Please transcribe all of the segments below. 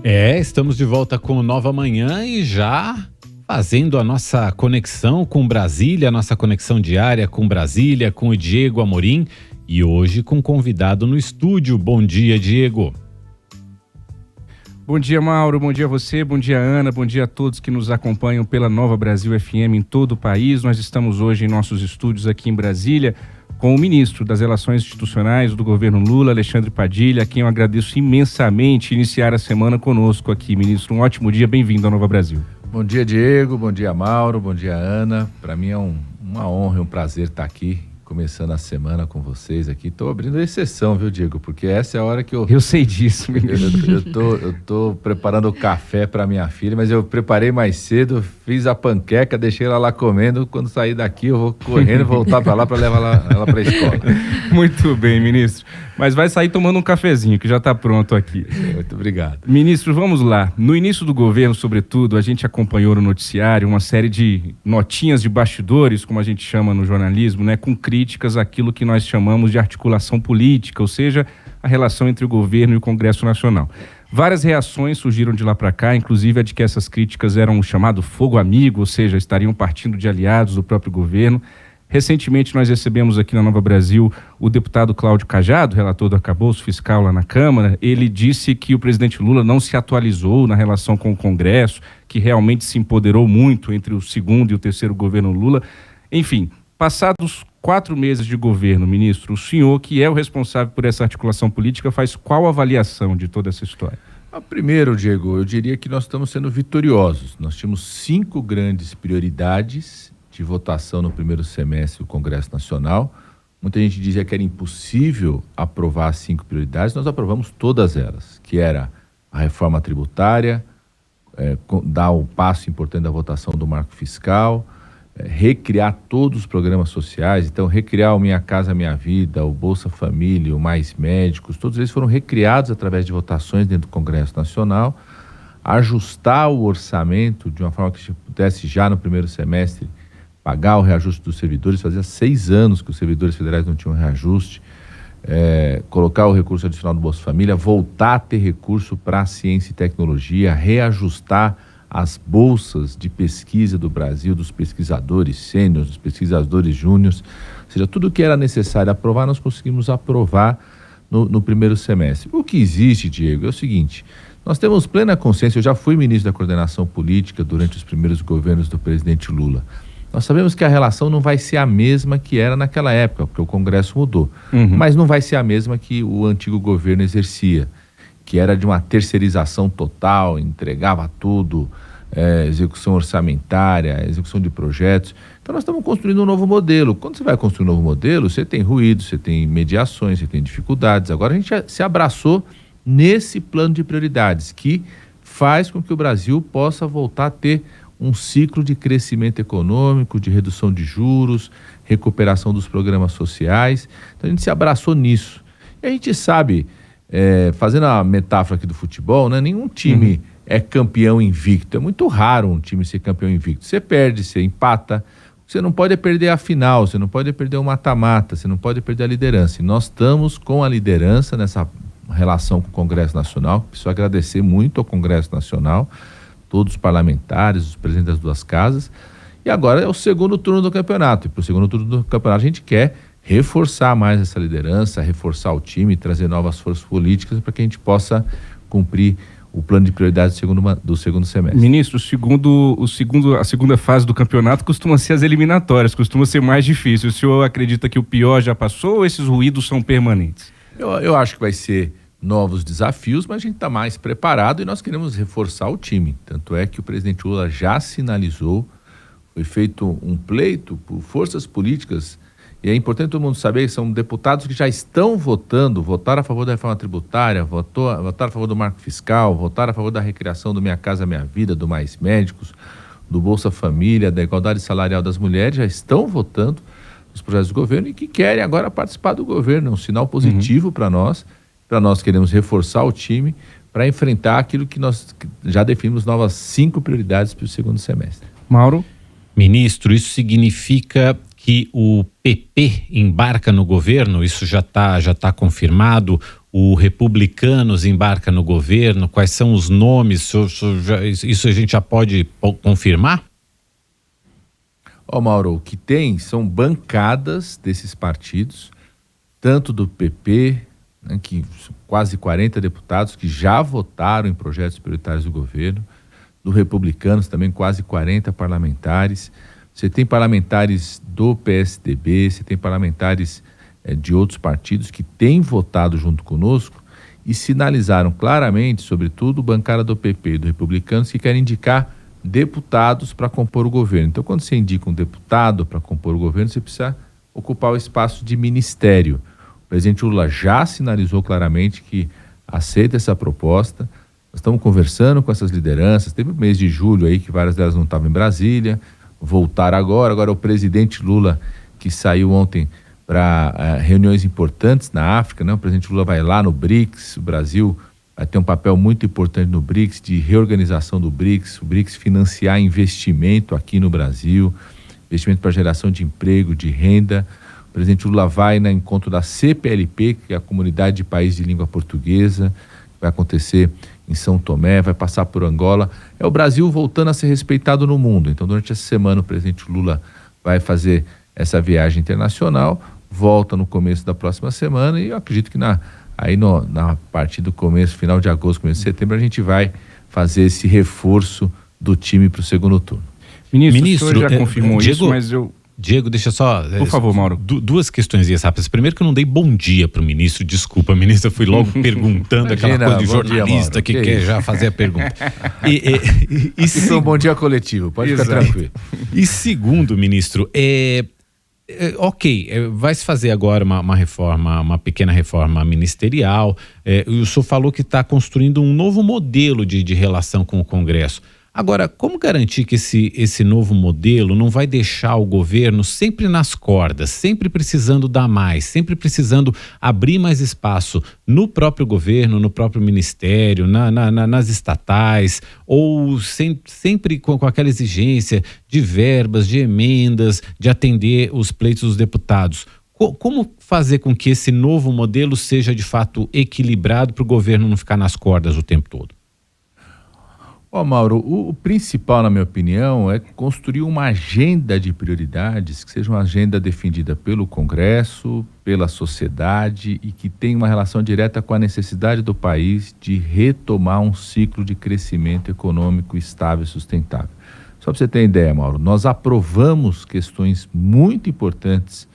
Estamos de volta com Nova Manhã e já fazendo a nossa conexão com Brasília, a nossa conexão diária com Brasília, com o Diego Amorim e hoje com um convidado no estúdio. Bom dia, Diego. Bom dia, Mauro, bom dia a você, bom dia, Ana, bom dia a todos que nos acompanham pela Nova Brasil FM em todo o país. Nós estamos hoje em nossos estúdios aqui em Brasília com o ministro das Relações Institucionais do governo Lula, Alexandre Padilha, a quem eu agradeço imensamente iniciar a semana conosco aqui. Ministro, um ótimo dia, bem-vindo à Nova Brasil. Bom dia, Diego, bom dia, Mauro, bom dia, Ana. Para mim é uma honra e um prazer estar aqui, começando a semana com vocês aqui. Estou abrindo exceção, viu, Diego? Porque essa é a hora que eu sei disso, eu tô preparando o café para minha filha, mas eu preparei mais cedo, fiz a panqueca, deixei ela lá comendo. Quando sair daqui, eu vou correndo e voltar para lá para levar ela para a escola. Muito bem, ministro. Mas vai sair tomando um cafezinho, que já está pronto aqui. Muito obrigado. Ministro, vamos lá. No início do governo, sobretudo, a gente acompanhou no noticiário uma série de notinhas de bastidores, como a gente chama no jornalismo, né, com críticas àquilo que nós chamamos de articulação política, ou seja, a relação entre o governo e o Congresso Nacional. Várias reações surgiram de lá para cá, inclusive a de que essas críticas eram o chamado fogo amigo, ou seja, estariam partindo de aliados do próprio governo. Recentemente nós recebemos aqui na Nova Brasil o deputado Cláudio Cajado, relator do arcabouço fiscal lá na Câmara. Ele disse que o presidente Lula não se atualizou na relação com o Congresso, que realmente se empoderou muito entre o segundo e o terceiro governo Lula. Enfim, passados 4 meses de governo, ministro, o senhor, que é o responsável por essa articulação política, faz qual avaliação de toda essa história? Primeiro, Diego, eu diria que nós estamos sendo vitoriosos. Nós tínhamos 5 grandes prioridades de votação no primeiro semestre do Congresso Nacional. Muita gente dizia que era impossível aprovar as 5 prioridades. Nós aprovamos todas elas, que era a reforma tributária, dar o passo importante da votação do marco fiscal, recriar todos os programas sociais. Então, recriar o Minha Casa Minha Vida, o Bolsa Família, o Mais Médicos, todos eles foram recriados através de votações dentro do Congresso Nacional, ajustar o orçamento de uma forma que pudesse já no primeiro semestre pagar o reajuste dos servidores. Fazia 6 anos que os servidores federais não tinham reajuste, colocar o recurso adicional do Bolsa Família, voltar a ter recurso para ciência e tecnologia, reajustar as bolsas de pesquisa do Brasil, dos pesquisadores sêniores, dos pesquisadores júniores, ou seja, tudo o que era necessário aprovar, nós conseguimos aprovar no primeiro semestre. O que existe, Diego, é o seguinte: nós temos plena consciência. Eu já fui ministro da coordenação política durante os primeiros governos do presidente Lula. Nós sabemos que a relação não vai ser a mesma que era naquela época, porque o Congresso mudou, mas não vai ser a mesma que o antigo governo exercia, que era de uma terceirização total, entregava tudo, execução orçamentária, execução de projetos. Então nós estamos construindo um novo modelo. Quando você vai construir um novo modelo, você tem ruído, você tem mediações, você tem dificuldades. Agora a gente se abraçou nesse plano de prioridades que faz com que o Brasil possa voltar a ter um ciclo de crescimento econômico, de redução de juros, recuperação dos programas sociais. Então a gente se abraçou nisso. E a gente sabe, fazendo a metáfora aqui do futebol, né, nenhum time é campeão invicto. É muito raro um time ser campeão invicto. Você perde, você empata. Você não pode perder a final, você não pode perder o mata-mata, você não pode perder a liderança. E nós estamos com a liderança nessa relação com o Congresso Nacional. Preciso agradecer muito ao Congresso Nacional, todos os parlamentares, os presidentes das 2 casas. E agora é o segundo turno do campeonato. E para o segundo turno do campeonato a gente quer reforçar mais essa liderança, reforçar o time, trazer novas forças políticas para que a gente possa cumprir o plano de prioridades do segundo semestre. Ministro, a segunda fase do campeonato costuma ser as eliminatórias, costuma ser mais difícil. O senhor acredita que o pior já passou ou esses ruídos são permanentes? Eu acho que vai ser novos desafios, mas a gente está mais preparado e nós queremos reforçar o time. Tanto é que o presidente Lula já sinalizou, foi feito um pleito por forças políticas, e é importante todo mundo saber que são deputados que já estão votaram a favor da reforma tributária, votaram a favor do marco fiscal, votaram a favor da recriação do Minha Casa Minha Vida, do Mais Médicos, do Bolsa Família, da igualdade salarial das mulheres, já estão votando os projetos do governo e que querem agora participar do governo. É um sinal positivo para nós. Para nós queremos reforçar o time para enfrentar aquilo que nós já definimos, novas 5 prioridades para o segundo semestre. Mauro? Ministro, isso significa que o PP embarca no governo? Isso já tá confirmado? O Republicanos embarca no governo? Quais são os nomes? Isso a gente já pode confirmar? Mauro, o que tem são bancadas desses partidos, tanto do PP, né, que são quase 40 deputados que já votaram em projetos prioritários do governo, do Republicanos também quase 40 parlamentares. Você tem parlamentares do PSDB, você tem parlamentares de outros partidos que têm votado junto conosco e sinalizaram claramente, sobretudo bancada do PP e do Republicanos, que querem indicar deputados para compor o governo. Então, quando você indica um deputado para compor o governo, você precisa ocupar o espaço de ministério. O presidente Lula já sinalizou claramente que aceita essa proposta. Nós estamos conversando com essas lideranças. Teve o mês de julho aí que várias delas não estavam em Brasília, voltaram agora. Agora o presidente Lula, que saiu ontem para reuniões importantes na África, né? O presidente Lula vai lá no BRICS, o Brasil vai ter um papel muito importante no BRICS, de reorganização do BRICS, o BRICS financiar investimento aqui no Brasil, investimento para geração de emprego, de renda. O presidente Lula vai no encontro da CPLP, que é a Comunidade de Países de Língua Portuguesa, que vai acontecer em São Tomé, vai passar por Angola. É o Brasil voltando a ser respeitado no mundo. Então, durante essa semana, o presidente Lula vai fazer essa viagem internacional, volta no começo da próxima semana e eu acredito que na partir do final de agosto, começo de setembro, a gente vai fazer esse reforço do time para o segundo turno. Ministro, o senhor já confirmou Diego, isso, mas eu... Diego, deixa só... Por favor, Mauro. Duas questões rápidas. Primeiro que eu não dei bom dia para o ministro, desculpa, ministro, eu fui logo perguntando aquela coisa de jornalista que quer já fazer a pergunta. Isso foi um bom dia coletivo, pode ficar tranquilo. E segundo, ministro, vai se fazer agora uma reforma, uma pequena reforma ministerial. O senhor falou que está construindo um novo modelo de relação com o Congresso. Agora, como garantir que esse novo modelo não vai deixar o governo sempre nas cordas, sempre precisando dar mais, sempre precisando abrir mais espaço no próprio governo, no próprio ministério, nas estatais, ou sempre com aquela exigência de verbas, de emendas, de atender os pleitos dos deputados? Como fazer com que esse novo modelo seja de fato equilibrado para o governo não ficar nas cordas o tempo todo? Mauro, o principal, na minha opinião, é construir uma agenda de prioridades que seja uma agenda defendida pelo Congresso, pela sociedade e que tenha uma relação direta com a necessidade do país de retomar um ciclo de crescimento econômico estável e sustentável. Só para você ter ideia, Mauro, nós aprovamos questões muito importantes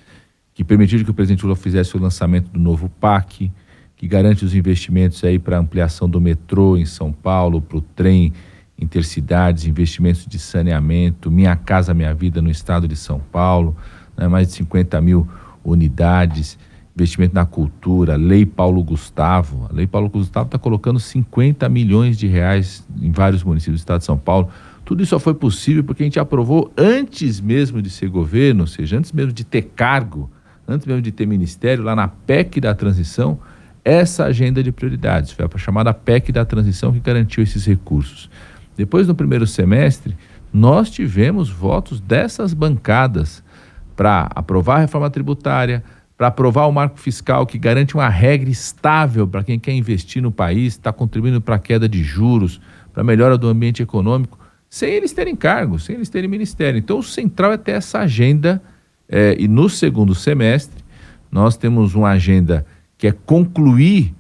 que permitiram que o presidente Lula fizesse o lançamento do novo PAC, que garante os investimentos aí para ampliação do metrô em São Paulo, para o trem intercidades, investimentos de saneamento, Minha Casa Minha Vida no estado de São Paulo, né, mais de 50 mil unidades, investimento na cultura, Lei Paulo Gustavo. A Lei Paulo Gustavo está colocando 50 milhões de reais em vários municípios do estado de São Paulo. Tudo isso só foi possível porque a gente aprovou antes mesmo de ser governo, ou seja, antes mesmo de ter cargo, antes mesmo de ter ministério, lá na PEC da transição, essa agenda de prioridades. Foi a chamada PEC da transição que garantiu esses recursos. Depois, no primeiro semestre, nós tivemos votos dessas bancadas para aprovar a reforma tributária, para aprovar o marco fiscal que garante uma regra estável para quem quer investir no país, está contribuindo para a queda de juros, para a melhora do ambiente econômico, sem eles terem cargo, sem eles terem ministério. Então, o central é ter essa agenda e no segundo semestre nós temos uma agenda que é concluir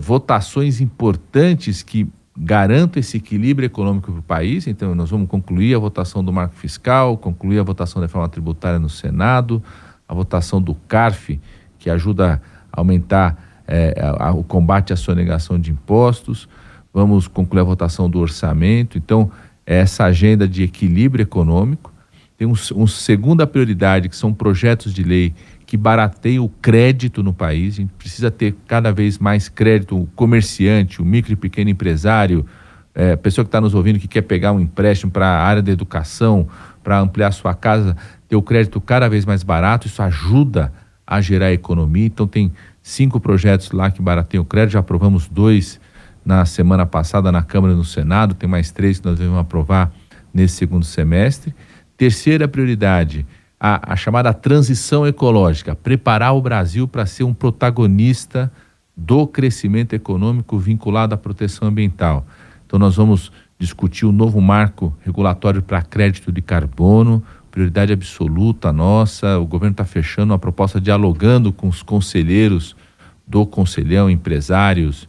votações importantes que garantam esse equilíbrio econômico para o país. Então, nós vamos concluir a votação do marco fiscal, concluir a votação da reforma tributária no Senado, a votação do CARF, que ajuda a aumentar o combate à sonegação de impostos. Vamos concluir a votação do orçamento. Então, essa agenda de equilíbrio econômico. Tem uma segunda prioridade, que são projetos de lei que barateiam o crédito no país. A gente precisa ter cada vez mais crédito, o comerciante, o micro e pequeno empresário, a pessoa que está nos ouvindo que quer pegar um empréstimo para a área da educação, para ampliar sua casa, ter o crédito cada vez mais barato. Isso ajuda a gerar economia. Então tem 5 projetos lá que barateiam o crédito, já aprovamos 2 na semana passada na Câmara e no Senado, tem mais 3 que nós devemos aprovar nesse segundo semestre. Terceira prioridade, a chamada transição ecológica, preparar o Brasil para ser um protagonista do crescimento econômico vinculado à proteção ambiental. Então nós vamos discutir o novo marco regulatório para crédito de carbono, prioridade absoluta nossa. O governo está fechando uma proposta dialogando com os conselheiros do Conselhão, empresários,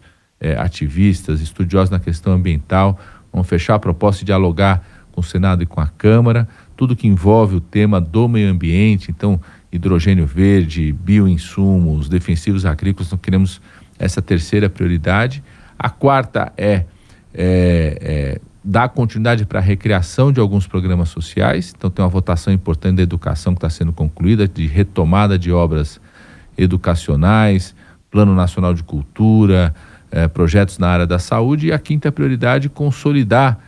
ativistas, estudiosos na questão ambiental. Vamos fechar a proposta de dialogar com o Senado e com a Câmara, tudo que envolve o tema do meio ambiente, então hidrogênio verde, bioinsumos, defensivos agrícolas. Nós queremos essa terceira prioridade. A quarta é dar continuidade para a recriação de alguns programas sociais. Então tem uma votação importante da educação que está sendo concluída, de retomada de obras educacionais, Plano Nacional de Cultura, projetos na área da saúde. E a quinta prioridade, consolidar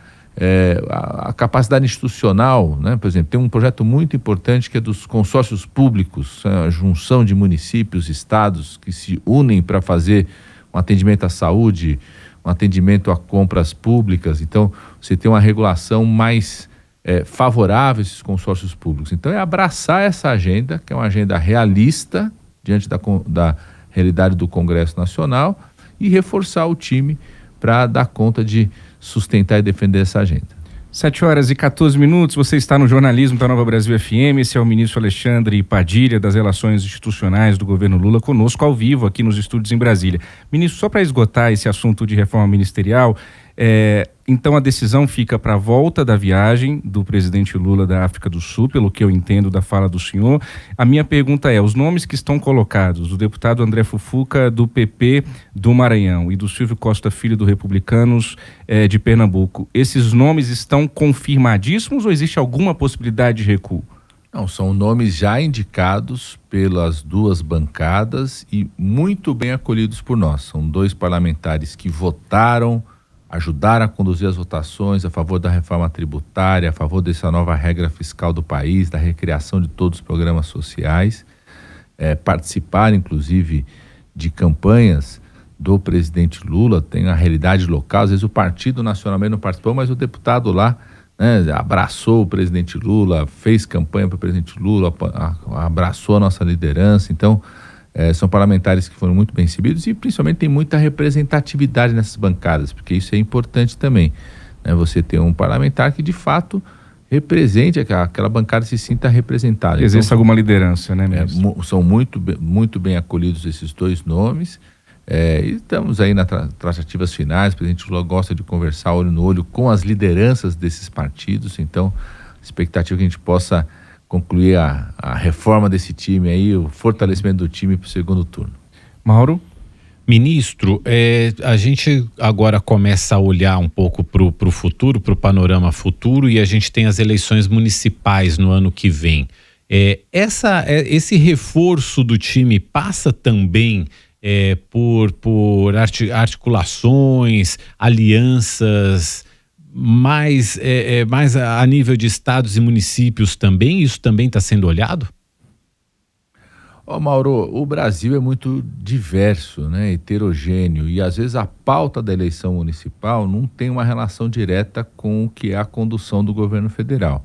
a capacidade institucional, né? Por exemplo, tem um projeto muito importante que é dos consórcios públicos, a junção de municípios, estados que se unem para fazer um atendimento à saúde, um atendimento a compras públicas. Então, você tem uma regulação mais favorável a esses consórcios públicos. Então, é abraçar essa agenda, que é uma agenda realista, diante da realidade do Congresso Nacional, e reforçar o time para dar conta de sustentar e defender essa agenda. 7h14, você está no jornalismo da Nova Brasil FM. Esse é o ministro Alexandre Padilha, das Relações Institucionais do governo Lula, conosco ao vivo aqui nos estúdios em Brasília. Ministro, só para esgotar esse assunto de reforma ministerial, então a decisão fica para a volta da viagem do presidente Lula da África do Sul, pelo que eu entendo da fala do senhor. A minha pergunta é, os nomes que estão colocados, do deputado André Fufuca, do PP do Maranhão, e do Silvio Costa Filho, do Republicanos de Pernambuco, esses nomes estão confirmadíssimos ou existe alguma possibilidade de recuo? Não, são nomes já indicados pelas duas bancadas e muito bem acolhidos por nós. São dois parlamentares que votaram, ajudaram a conduzir as votações a favor da reforma tributária, a favor dessa nova regra fiscal do país, da recriação de todos os programas sociais, participaram inclusive de campanhas do presidente Lula. Tem a realidade local, às vezes o Partido Nacionalmente não participou, mas o deputado lá, né, abraçou o presidente Lula, fez campanha para o presidente Lula, abraçou a nossa liderança. Então, são parlamentares que foram muito bem recebidos e principalmente tem muita representatividade nessas bancadas, porque isso é importante também, né? Você ter um parlamentar que de fato represente, aquela bancada se sinta representada. Existe então, alguma liderança, né, ministro? São muito bem acolhidos esses dois nomes, e estamos aí nas tratativas finais. O presidente Lula gosta de conversar olho no olho com as lideranças desses partidos, então a expectativa é que a gente possa concluir a reforma desse time aí, o fortalecimento do time para o segundo turno. Mauro? Ministro, a gente agora começa a olhar um pouco para o futuro, para o panorama futuro, e a gente tem as eleições municipais no ano que vem. Esse reforço do time passa também por articulações, alianças, mais a nível de estados e municípios também? Isso também está sendo olhado? Mauro, o Brasil é muito diverso, né, heterogêneo, e às vezes a pauta da eleição municipal não tem uma relação direta com o que é a condução do governo federal.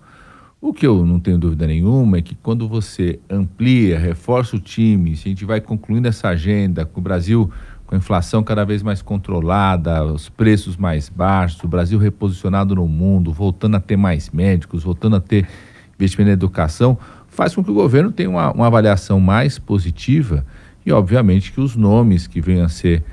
O que eu não tenho dúvida nenhuma é que quando você amplia, reforça o time, se a gente vai concluindo essa agenda, com o Brasil com a inflação cada vez mais controlada, os preços mais baixos, o Brasil reposicionado no mundo, voltando a ter mais médicos, voltando a ter investimento na educação, faz com que o governo tenha uma avaliação mais positiva e, obviamente, que os nomes que venham a ser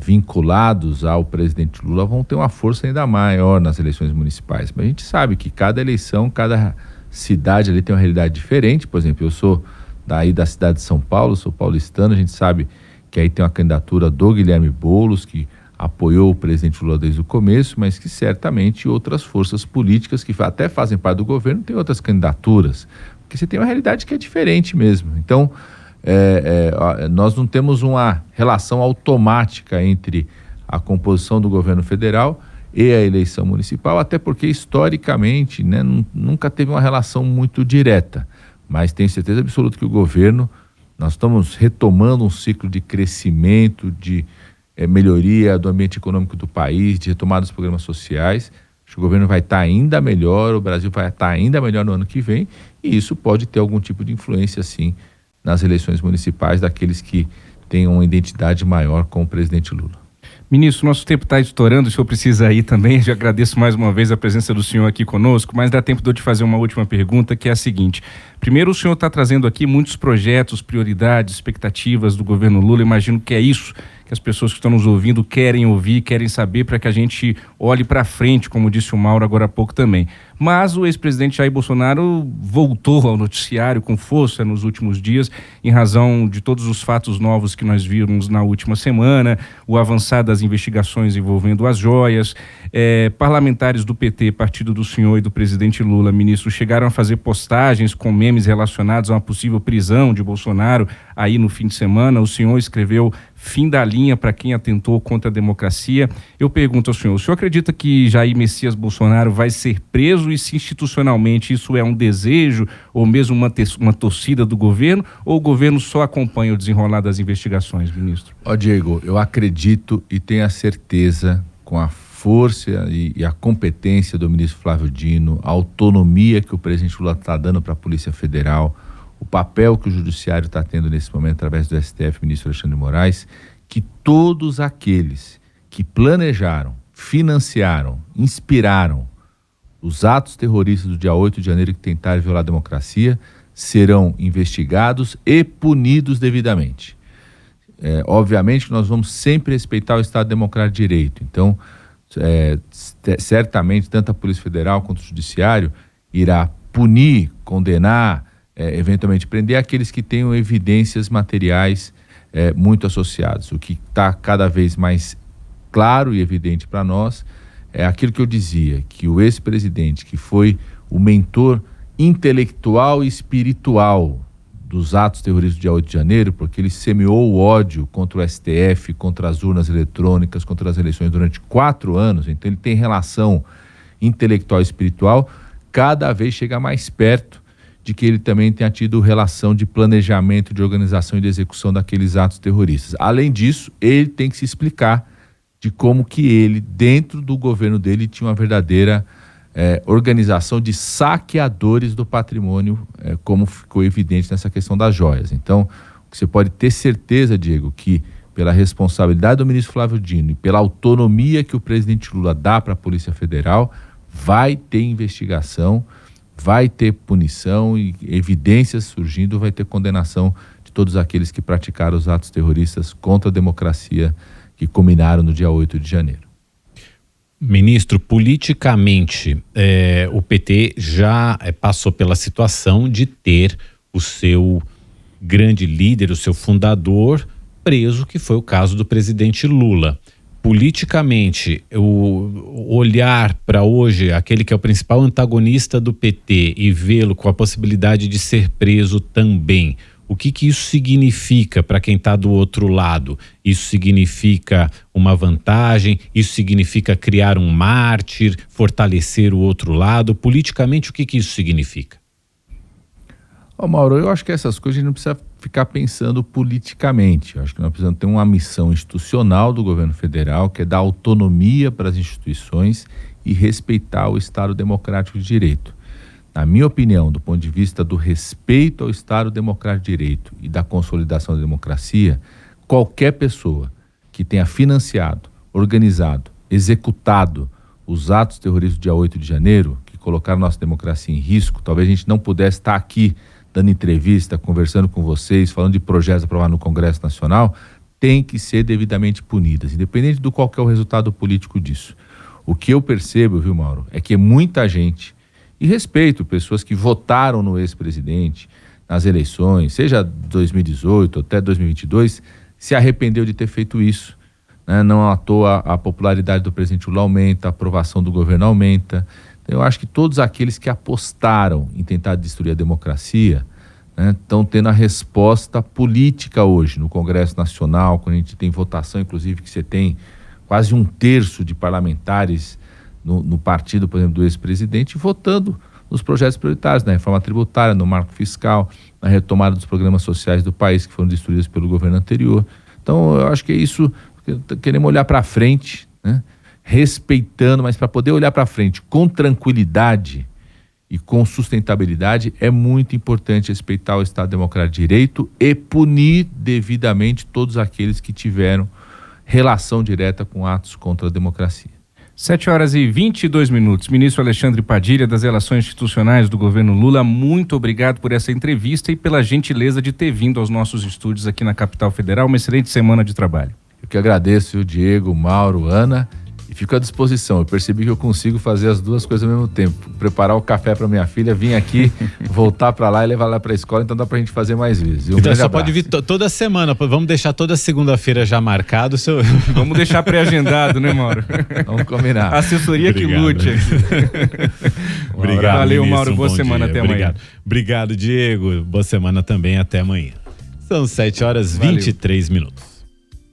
vinculados ao presidente Lula vão ter uma força ainda maior nas eleições municipais. Mas a gente sabe que cada eleição, cada cidade ali tem uma realidade diferente. Por exemplo, eu sou daí da cidade de São Paulo, sou paulistano, a gente sabe que aí tem uma candidatura do Guilherme Boulos, que apoiou o presidente Lula desde o começo, mas que certamente outras forças políticas que até fazem parte do governo têm outras candidaturas, porque você tem uma realidade que é diferente mesmo. Então, nós não temos uma relação automática entre a composição do governo federal e a eleição municipal, até porque historicamente, né, nunca teve uma relação muito direta, mas tenho certeza absoluta que o governo, nós estamos retomando um ciclo de crescimento, de melhoria do ambiente econômico do país, de retomada dos programas sociais. Acho que o governo vai estar ainda melhor, o Brasil vai estar ainda melhor no ano que vem, e isso pode ter algum tipo de influência, sim, nas eleições municipais daqueles que têm uma identidade maior com o presidente Lula. Ministro, nosso tempo está estourando, o senhor precisa ir também, já agradeço mais uma vez a presença do senhor aqui conosco, mas dá tempo de eu te fazer uma última pergunta, que é a seguinte. Primeiro, o senhor está trazendo aqui muitos projetos, prioridades, expectativas do governo Lula, imagino que é isso que as pessoas que estão nos ouvindo querem ouvir, querem saber, para que a gente olhe para frente, como disse o Mauro agora há pouco também. Mas o ex-presidente Jair Bolsonaro voltou ao noticiário com força nos últimos dias, em razão de todos os fatos novos que nós vimos na última semana, o avançar das investigações envolvendo as joias. Parlamentares do PT, partido do senhor e do presidente Lula, ministro, chegaram a fazer postagens com memes relacionados a uma possível prisão de Bolsonaro aí no fim de semana. O senhor escreveu fim da linha para quem atentou contra a democracia. Eu pergunto ao senhor, o senhor acredita que Jair Messias Bolsonaro vai ser preso, e se institucionalmente isso é um desejo ou mesmo uma torcida do governo, ou o governo só acompanha o desenrolar das investigações, ministro? Diego, eu acredito e tenho a certeza, com a força e a competência do ministro Flávio Dino, a autonomia que o presidente Lula está dando para a Polícia Federal, o papel que o Judiciário está tendo nesse momento através do STF, ministro Alexandre de Moraes, que todos aqueles que planejaram, financiaram, inspiraram os atos terroristas do dia 8 de janeiro que tentaram violar a democracia serão investigados e punidos devidamente. Obviamente que nós vamos sempre respeitar o Estado Democrático de Direito. Então, certamente, tanto a Polícia Federal quanto o Judiciário irá punir, condenar, eventualmente prender aqueles que tenham evidências materiais muito associadas. O que está cada vez mais claro e evidente para nós é aquilo que eu dizia, que o ex-presidente, que foi o mentor intelectual e espiritual dos atos terroristas do dia 8 de janeiro, porque ele semeou o ódio contra o STF, contra as urnas eletrônicas, contra as eleições durante 4 anos, então ele tem relação intelectual e espiritual, cada vez chega mais perto de que ele também tenha tido relação de planejamento, de organização e de execução daqueles atos terroristas. Além disso, ele tem que se explicar de como que ele, dentro do governo dele, tinha uma verdadeira organização de saqueadores do patrimônio, como ficou evidente nessa questão das joias. Então, você pode ter certeza, Diego, que pela responsabilidade do ministro Flávio Dino e pela autonomia que o presidente Lula dá para a Polícia Federal, vai ter investigação, vai ter punição e evidências surgindo, vai ter condenação de todos aqueles que praticaram os atos terroristas contra a democracia que culminaram no dia 8 de janeiro. Ministro, politicamente, o PT já passou pela situação de ter o seu grande líder, o seu fundador, preso, que foi o caso do presidente Lula. Politicamente, o olhar para hoje, aquele que é o principal antagonista do PT, e vê-lo com a possibilidade de ser preso também, o que isso significa para quem está do outro lado? Isso significa uma vantagem? Isso significa criar um mártir, fortalecer o outro lado? Politicamente, o que isso significa? Mauro, eu acho que essas coisas a gente não precisa ficar pensando politicamente. Eu acho que nós precisamos ter uma missão institucional do governo federal, que é dar autonomia para as instituições e respeitar o Estado Democrático de Direito. Na minha opinião, do ponto de vista do respeito ao Estado Democrático de Direito e da consolidação da democracia, qualquer pessoa que tenha financiado, organizado, executado os atos terroristas do dia 8 de janeiro, que colocaram nossa democracia em risco, talvez a gente não pudesse estar aqui dando entrevista, conversando com vocês, falando de projetos aprovados no Congresso Nacional, tem que ser devidamente punidas, independente do qual que é o resultado político disso. O que eu percebo, viu, Mauro, é que muita gente, e respeito pessoas que votaram no ex-presidente nas eleições, seja 2018 até 2022, se arrependeu de ter feito isso. Não à toa a popularidade do presidente Lula aumenta, a aprovação do governo aumenta. Então, eu acho que todos aqueles que apostaram em tentar destruir a democracia estão tendo a resposta política hoje no Congresso Nacional, quando a gente tem votação, inclusive, que você tem quase 1/3 de parlamentares no partido, por exemplo, do ex-presidente, votando nos projetos prioritários, na reforma tributária, no marco fiscal, na retomada dos programas sociais do país que foram destruídos pelo governo anterior. Então, eu acho que é isso, queremos olhar para frente, respeitando, mas para poder olhar para frente com tranquilidade e com sustentabilidade, é muito importante respeitar o Estado Democrático de Direito e punir devidamente todos aqueles que tiveram relação direta com atos contra a democracia. 7h22. Ministro Alexandre Padilha, das Relações Institucionais do governo Lula, muito obrigado por essa entrevista e pela gentileza de ter vindo aos nossos estúdios aqui na Capital Federal. Uma excelente semana de trabalho. Eu que agradeço, Diego, Mauro, Ana, e fico à disposição. Eu percebi que eu consigo fazer as duas coisas ao mesmo tempo. Preparar o café para minha filha, vir aqui, voltar para lá e levar lá para a escola, então dá para a gente fazer mais vezes. Então só pode vir toda semana, vamos deixar toda segunda-feira já marcado. Vamos deixar pré-agendado, né, Mauro? Vamos combinar. A assessoria que lute aqui. Obrigado, valeu, ministro, Mauro, boa semana, até amanhã. Obrigado, Diego, boa semana também, até amanhã. São 7h23.